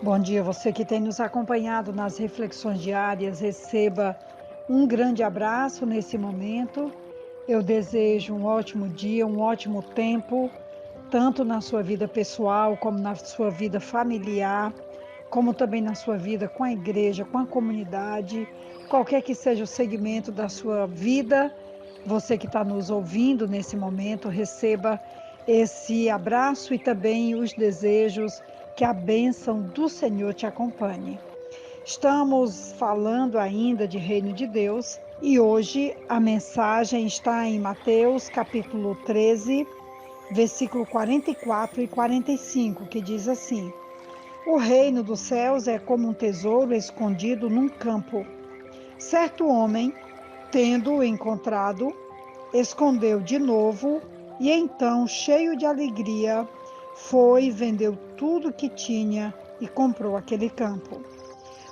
Bom dia, você que tem nos acompanhado nas reflexões diárias, receba um grande abraço nesse momento. Eu desejo um ótimo dia, um ótimo tempo, tanto na sua vida pessoal, como na sua vida familiar, como também na sua vida com a igreja, com a comunidade, qualquer que seja o segmento da sua vida. Você que está nos ouvindo nesse momento, receba esse abraço e também os desejos que a bênção do Senhor te acompanhe. Estamos falando ainda de Reino de Deus e hoje a mensagem está em Mateus capítulo 13, versículo 44 e 45, que diz assim: O reino dos céus é como um tesouro escondido num campo. Certo homem, tendo-o encontrado, escondeu de novo e então, cheio de alegria, foi e vendeu tudo que tinha e comprou aquele campo.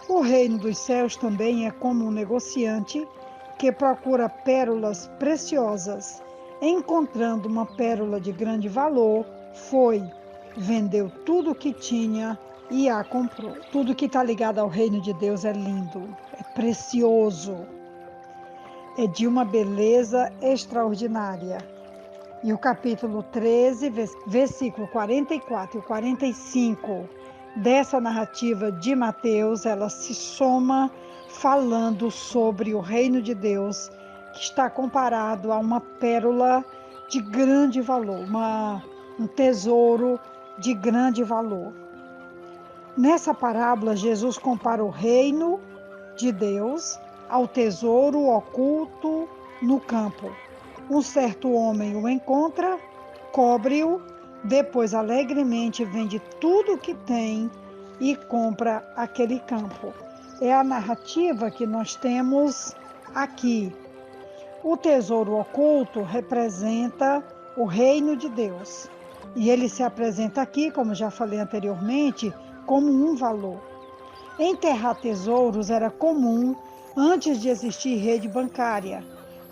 O reino dos céus também é como um negociante que procura pérolas preciosas. Encontrando uma pérola de grande valor, foi, vendeu tudo o que tinha e a comprou. Tudo que está ligado ao reino de Deus é lindo, é precioso, é de uma beleza extraordinária. E o capítulo 13, versículo 44 e 45 dessa narrativa de Mateus, ela se soma falando sobre o reino de Deus, que está comparado a uma pérola de grande valor, um tesouro de grande valor. Nessa parábola, Jesus compara o reino de Deus ao tesouro oculto no campo. Um certo homem o encontra, cobre-o, depois alegremente vende tudo o que tem e compra aquele campo. É a narrativa que nós temos aqui. O tesouro oculto representa o reino de Deus. E ele se apresenta aqui, como já falei anteriormente, como um valor. Enterrar tesouros era comum antes de existir rede bancária.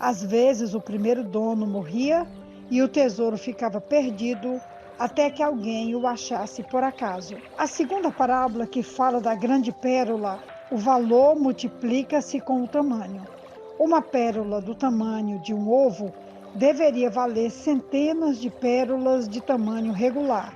Às vezes, o primeiro dono morria e o tesouro ficava perdido até que alguém o achasse por acaso. A segunda parábola, que fala da grande pérola, o valor multiplica-se com o tamanho. Uma pérola do tamanho de um ovo deveria valer centenas de pérolas de tamanho regular,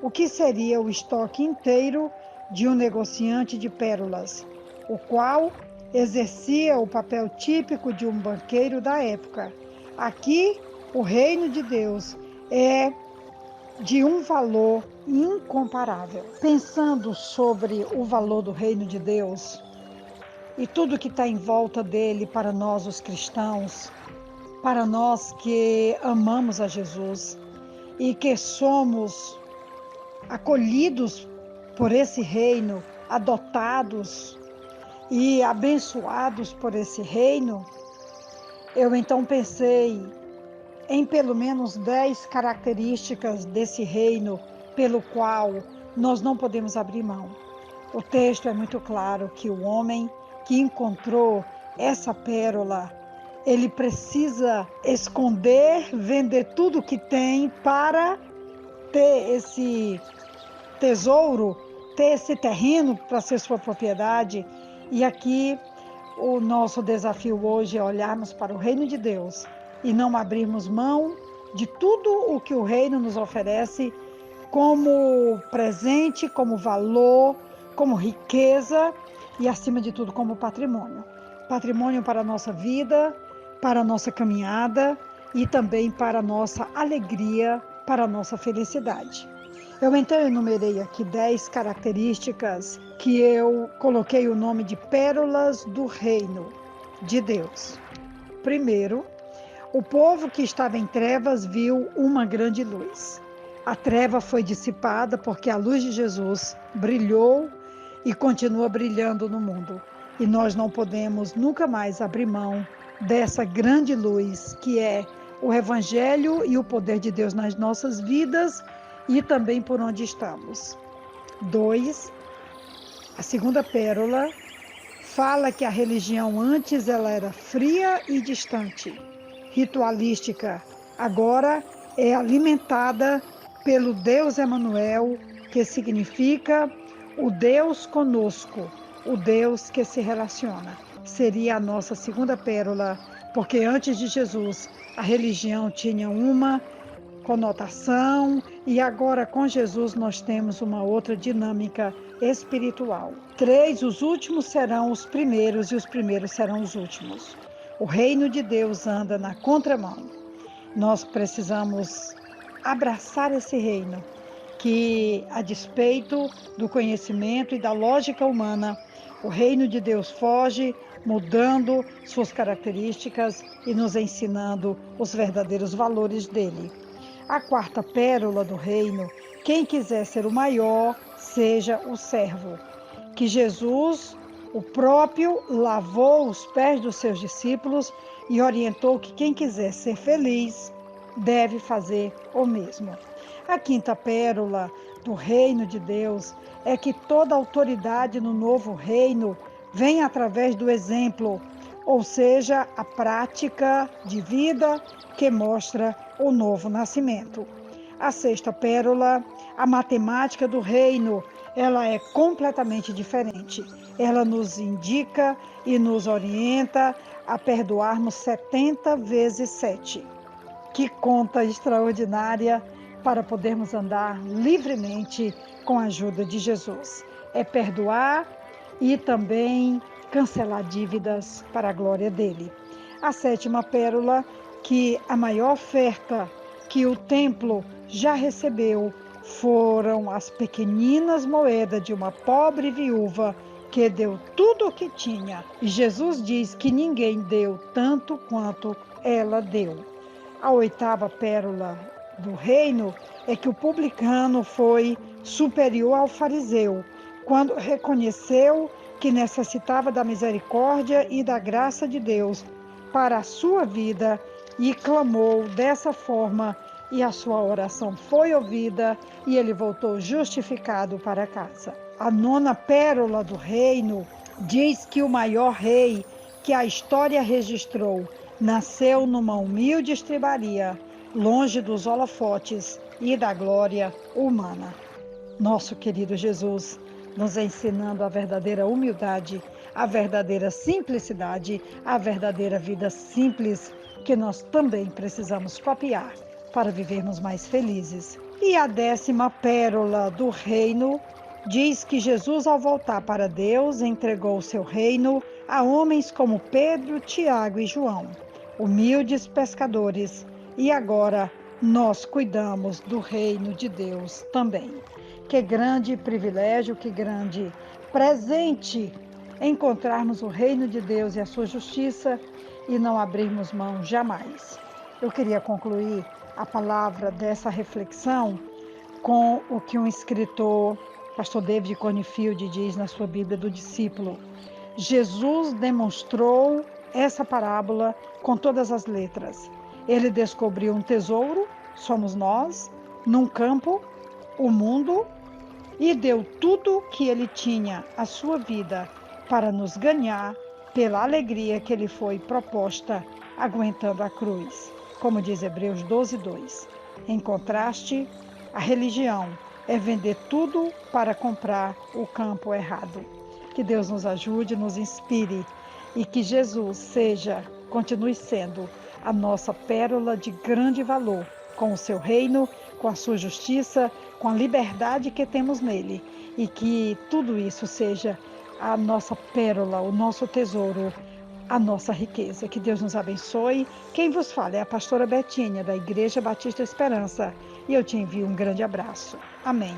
o que seria o estoque inteiro de um negociante de pérolas, o qual exercia o papel típico de um banqueiro da época. Aqui, o reino de Deus é de um valor incomparável. Pensando sobre o valor do reino de Deus e tudo que está em volta dele para nós, os cristãos, para nós que amamos a Jesus e que somos acolhidos por esse reino, adotados e abençoados por esse reino, eu então pensei em pelo menos 10 características desse reino pelo qual nós não podemos abrir mão. O texto é muito claro que o homem que encontrou essa pérola, ele precisa esconder, vender tudo que tem para ter esse tesouro, ter esse terreno para ser sua propriedade. E aqui o nosso desafio hoje é olharmos para o reino de Deus e não abrirmos mão de tudo o que o reino nos oferece como presente, como valor, como riqueza e, acima de tudo, como patrimônio. Patrimônio para a nossa vida, para a nossa caminhada e também para a nossa alegria, para a nossa felicidade. Eu então enumerei aqui 10 características que eu coloquei o nome de pérolas do reino de Deus. Primeiro, o povo que estava em trevas viu uma grande luz. A treva foi dissipada porque a luz de Jesus brilhou e continua brilhando no mundo. E nós não podemos nunca mais abrir mão dessa grande luz que é o Evangelho e o poder de Deus nas nossas vidas e também por onde estamos. 2. A segunda pérola fala que a religião antes ela era fria e distante, ritualística. Agora é alimentada pelo Deus Emanuel, que significa O Deus conosco, o Deus que se relaciona. Seria a nossa segunda pérola, porque antes de Jesus a religião tinha uma conotação e agora com Jesus nós temos uma outra dinâmica espiritual. 3, os últimos serão os primeiros e os primeiros serão os últimos. O reino de Deus anda na contramão. Nós precisamos abraçar esse reino, que a despeito do conhecimento e da lógica humana, o reino de Deus foge, mudando suas características e nos ensinando os verdadeiros valores dele. A quarta pérola do reino, quem quiser ser o maior, seja o servo. Que Jesus, o próprio, lavou os pés dos seus discípulos e orientou que quem quiser ser feliz deve fazer o mesmo. A quinta pérola do reino de Deus é que toda autoridade no novo reino vem através do exemplo, ou seja, a prática de vida que mostra o novo nascimento. A sexta pérola, a matemática do reino, ela é completamente diferente. Ela nos indica e nos orienta a perdoarmos 70 vezes 7. Que conta extraordinária para podermos andar livremente com a ajuda de Jesus. É perdoar e também cancelar dívidas para a glória dele. A sétima pérola, que a maior oferta que o templo já recebeu foram as pequeninas moedas de uma pobre viúva que deu tudo o que tinha. E Jesus diz que ninguém deu tanto quanto ela deu. A oitava pérola do reino é que o publicano foi superior ao fariseu, quando reconheceu que necessitava da misericórdia e da graça de Deus para a sua vida e clamou dessa forma, e a sua oração foi ouvida e ele voltou justificado para casa. A nona pérola do reino diz que o maior rei que a história registrou nasceu numa humilde estrebaria, longe dos holofotes e da glória humana. Nosso querido Jesus, nos ensinando a verdadeira humildade, a verdadeira simplicidade, a verdadeira vida simples, que nós também precisamos copiar para vivermos mais felizes. E a 10ª pérola do reino diz que Jesus, ao voltar para Deus, entregou o seu reino a homens como Pedro, Tiago e João, humildes pescadores, e agora nós cuidamos do reino de Deus também. Que grande privilégio, que grande presente encontrarmos o reino de Deus e a sua justiça e não abrirmos mão jamais. Eu queria concluir a palavra dessa reflexão com o que um escritor, pastor David Cornfield, diz na sua Bíblia do Discípulo. Jesus demonstrou essa parábola com todas as letras. Ele descobriu um tesouro, somos nós, num campo, o mundo, e deu tudo que ele tinha, a sua vida, para nos ganhar pela alegria que lhe foi proposta, aguentando a cruz. Como diz Hebreus 12:2. Em contraste, a religião é vender tudo para comprar o campo errado. Que Deus nos ajude, nos inspire e que Jesus continue sendo a nossa pérola de grande valor, com o seu reino, com a sua justiça, com a liberdade que temos nele, e que tudo isso seja a nossa pérola, o nosso tesouro, a nossa riqueza. Que Deus nos abençoe. Quem vos fala é a pastora Betinha, da Igreja Batista Esperança, e eu te envio um grande abraço. Amém.